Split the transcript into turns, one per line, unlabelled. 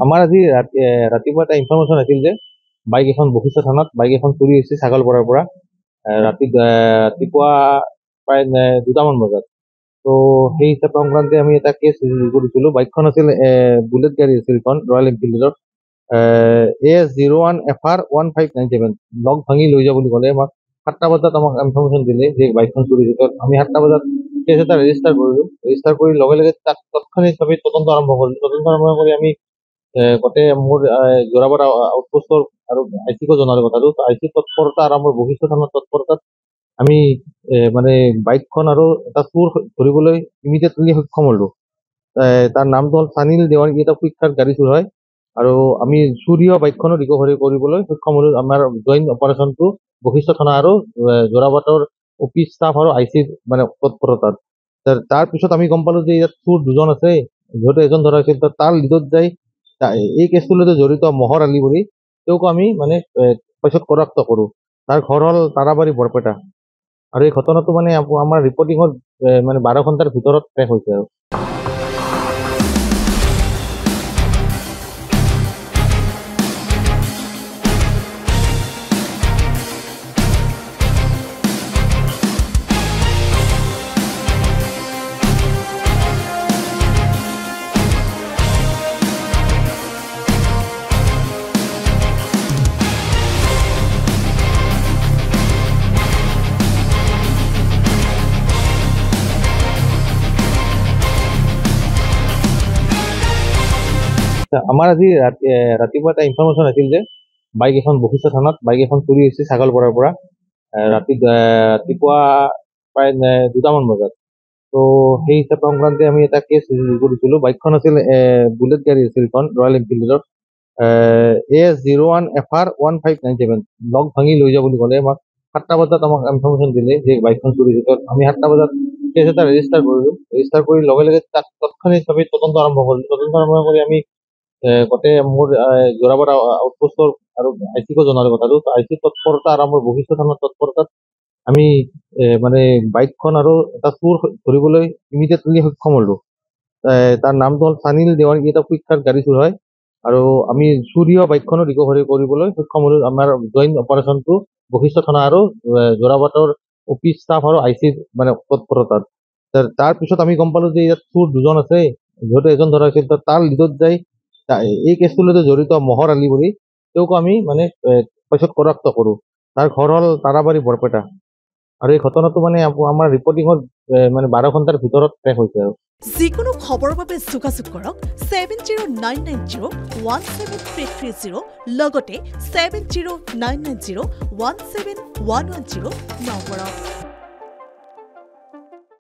আমাৰ আজি ৰাতিপুৱা এটা ইনফৰমেশ্যন আছিল যে বাইক এখন বশিষ্ঠ থানাত বাইক এখন চুৰি হৈছে ছাগালপাৰাৰ পৰা ৰাতিপুৱা প্ৰায় 2টামান বজাত। তো সেই হিচাপে সংক্ৰান্তে আমি এটা কেছ ৰিভিউ কৰিছিলোঁ। বাইকখন আছিল বুলেট গাড়ী আছিল, এখন ৰয়েল এনফিল্ডৰ AS01FR1597। লগ ভাঙি লৈ যাব বুলি ক'লে। আমাক 7টা বজাত আমাক ইনফৰমেশ্যন দিলে যে বাইকখন চুৰি হৈছে। আমি 7টা বজাত কেছ এটা ৰেজিষ্টাৰ কৰিলোঁ। ৰেজিষ্টাৰ কৰি লগে লগে তাক তৎক্ষণিকভাৱে তদন্ত আৰম্ভ কৰিলোঁ। তদন্ত আৰম্ভ কৰি আমি গোটেই মোৰ যোৰাবাট আউটপোষ্টৰ আৰু IC-কো জনালোঁ কথাটো। IC তৎপৰতা আৰু আমাৰ বশিষ্ঠ থানাৰ তৎপৰতাত আমি মানে বাইকখন আৰু এটা চোৰ ধৰিবলৈ ইমিডিয়েটলি সক্ষম হ'লোঁ। তাৰ নামটো হ'ল চানিল দেৱান। এটা কুইক-কাৰ্ট গাড়ী চোৰ হয় আৰু আমি চুৰি হোৱা বাইকখনো ৰিকভাৰী কৰিবলৈ সক্ষম হ'লোঁ। আমাৰ জইণ্ট অপাৰেশ্যনটো বশিষ্ঠ থানা আৰু যোৰাবাটৰ অফিচ ষ্টাফ আৰু IC-ৰ মানে তৎপৰতাত। তাৰপিছত আমি গম পালোঁ যে ইয়াত চোৰ দুজন আছে। যিহেতু এজন ধৰা হৈছিল, তাৰ লিডত যাই এই কেছটোৰ লগত জড়িত মহৰ আলী বুলি তেওঁক আমি মানে পিছত কৰাক্ত কৰোঁ। তাৰ ঘৰ হ'ল তাৰাবাৰী বৰপেটা। আৰু এই ঘটনাটো মানে আমাৰ ৰিপৰ্টিঙত মানে 12 ঘণ্টাৰ ভিতৰত ট্ৰেক হৈছে আৰু। আমাৰ আজি ৰাতিপুৱা এটা ইনফৰমেশ্যন আছিল যে বাইক এখন বশিষ্ঠ থানাত বাইক এখন চুৰি হৈছে ছাগালপাৰাৰ পৰা ৰাতিপুৱা প্ৰায় 2টামান বজাত। তো সেই হিচাপে সংক্ৰান্তে আমি এটা কেছ ৰিভিউ কৰিছিলোঁ। বাইকখন আছিল বুলেট গাড়ী আছিল, এখন ৰয়েল এনফিল্ডৰ AS01FR1597। লগ ভাঙি লৈ যাব বুলি ক'লে। আমাক 7টা বজাত আমাক ইনফৰমেশ্যন দিলে যে বাইকখন চুৰি হৈছে। আমি 7টা বজাত কেছ এটা ৰেজিষ্টাৰ কৰিলোঁ। ৰেজিষ্টাৰ কৰি লগে লগে তাক তৎক্ষণিকভাৱে তদন্ত আৰম্ভ কৰিলোঁ। তদন্ত আৰম্ভ কৰি আমি গোটেই মোৰ যোৰাবাট আউটপোষ্টৰ আৰু IC-কো জনালোঁ কথাটো। IC তৎপৰতা আৰু আমাৰ বশিষ্ঠ থানাৰ তৎপৰতাত আমি মানে বাইকখন আৰু এটা চোৰ ধৰিবলৈ ইমিডিয়েটলি সক্ষম হ'লোঁ। তাৰ নামটো হ'ল চানিল দেৱান। এটা কুইক-কাৰ্ট গাড়ী চোৰ হয় আৰু আমি চুৰি হোৱা বাইকখনো ৰিকভাৰী কৰিবলৈ সক্ষম হ'লোঁ। আমাৰ জইণ্ট অপাৰেশ্যনটো বশিষ্ঠ থানা আৰু যোৰাবাটৰ অফিচ ষ্টাফ আৰু IC-ৰ মানে তৎপৰতাত। তাৰপিছত আমি গম পালোঁ যে ইয়াত চোৰ দুজন আছে। যিহেতু এজন ধৰা হৈছিল, তাৰ লিডত যাই এই কেছটোৰ লগত জড়িত মহৰ আলী বুলি তেওঁক আমি মানে পিছত কৰাক্ত কৰোঁ। তাৰ ঘৰ হ'ল তাৰাবাৰী বৰপেটা। আৰু এই ঘটনাটো মানে আমাৰ ৰিপৰ্টিঙত মানে 12 ঘণ্টাৰ ভিতৰত ট্ৰেক হৈছে আৰু।
যিকোনো খবৰৰ বাবে যোগাযোগ কৰক 7099017330 লগতে 7099017110 নম্বৰত।